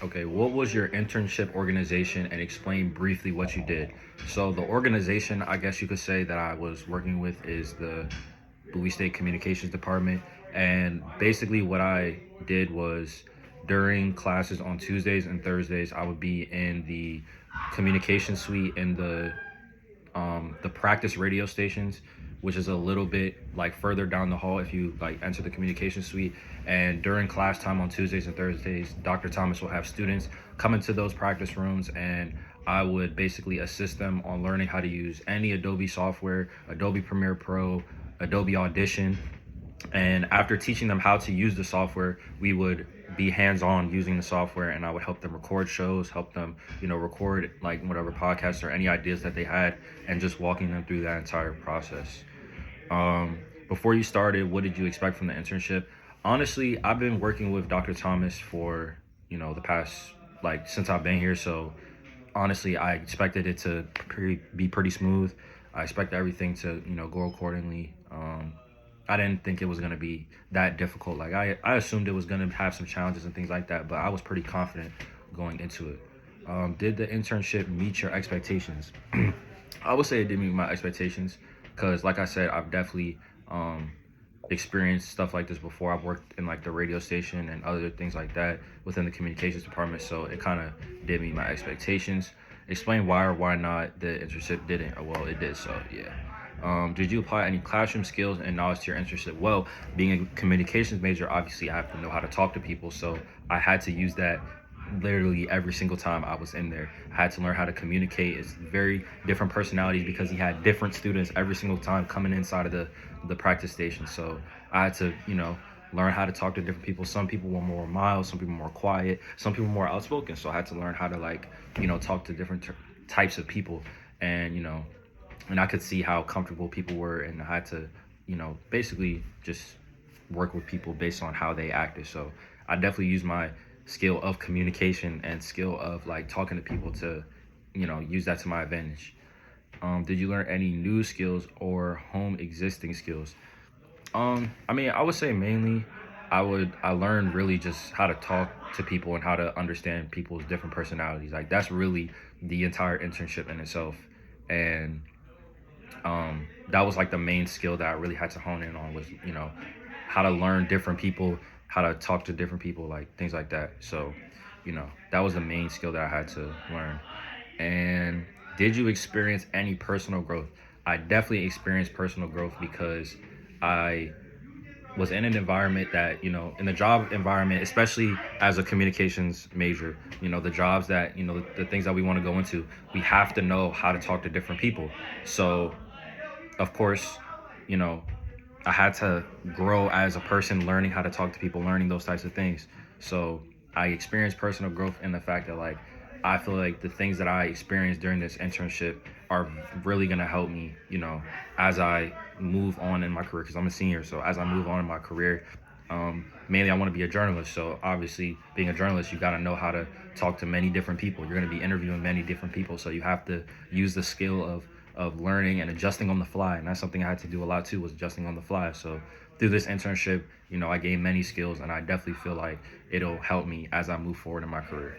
Okay, what was your internship organization and explain briefly what you did? So the organization, I guess you could say that I was working with is the Bowie State Communications Department. And basically what I did was during classes on Tuesdays and Thursdays, I would be in the communication suite in the practice radio stations, which is a little bit like further down the hall if you like enter the communication suite. And during class time on Tuesdays and Thursdays, Dr. Thomas will have students come into those practice rooms, and I would basically assist them on learning how to use any Adobe software, Adobe Premiere Pro, Adobe Audition. And after teaching them how to use the software, we would be hands-on using the software, and I would help them record shows, help them, record like whatever podcasts or any ideas that they had, and just walking them through that entire process. Before you started, what did you expect from the internship? Honestly, I've been working with Dr. Thomas for, the past, like, since I've been here. So honestly, I expected it to be pretty smooth. I expect everything to, go accordingly. I didn't think it was going to be that difficult. Like I assumed it was going to have some challenges and things like that, but I was pretty confident going into it. Did the internship meet your expectations? I would say it did meet my expectations because, like I said, I've definitely experienced stuff like this before. I've worked in like the radio station and other things like that within the communications department, so it kind of did meet my expectations. Explain why or why not the internship didn't. Well, it did, so yeah. Did you apply any classroom skills and knowledge to your internship? Well, being a communications major, obviously I have to know how to talk to people, so I had to use that literally every single time I was in there. I had to learn how to communicate. It's very different personalities because he had different students every single time coming inside of the practice station. So I had to, learn how to talk to different people. Some people were more mild, some people more quiet, some people more outspoken. So I had to learn how to talk to different types of people, and and I could see how comfortable people were, and I had to, basically just work with people based on how they acted. So I definitely use my skill of communication and skill of like talking to people to, use that to my advantage. Did you learn any new skills or home existing skills? I mean, I would say mainly I learned really just how to talk to people and how to understand people's different personalities. Like that's really the entire internship in itself. And that was like the main skill that I really had to hone in on was, how to learn different people, how to talk to different people, like things like that. So, that was the main skill that I had to learn. And did you experience any personal growth? I definitely experienced personal growth because I was in an environment that, in the job environment, especially as a communications major, the jobs that, the things that we want to go into, we have to know how to talk to different people. So, of course, you know, I had to grow as a person, learning how to talk to people, learning those types of things. So I experienced personal growth in the fact that like I feel like the things that I experienced during this internship are really gonna help me, as I move on in my career. Because I'm a senior, so as I move on in my career, mainly I want to be a journalist. So obviously, being a journalist, you gotta know how to talk to many different people. You're gonna be interviewing many different people, so you have to use the skill of learning and adjusting on the fly. And that's something I had to do a lot too, was adjusting on the fly. So through this internship, I gained many skills, and I definitely feel like it'll help me as I move forward in my career.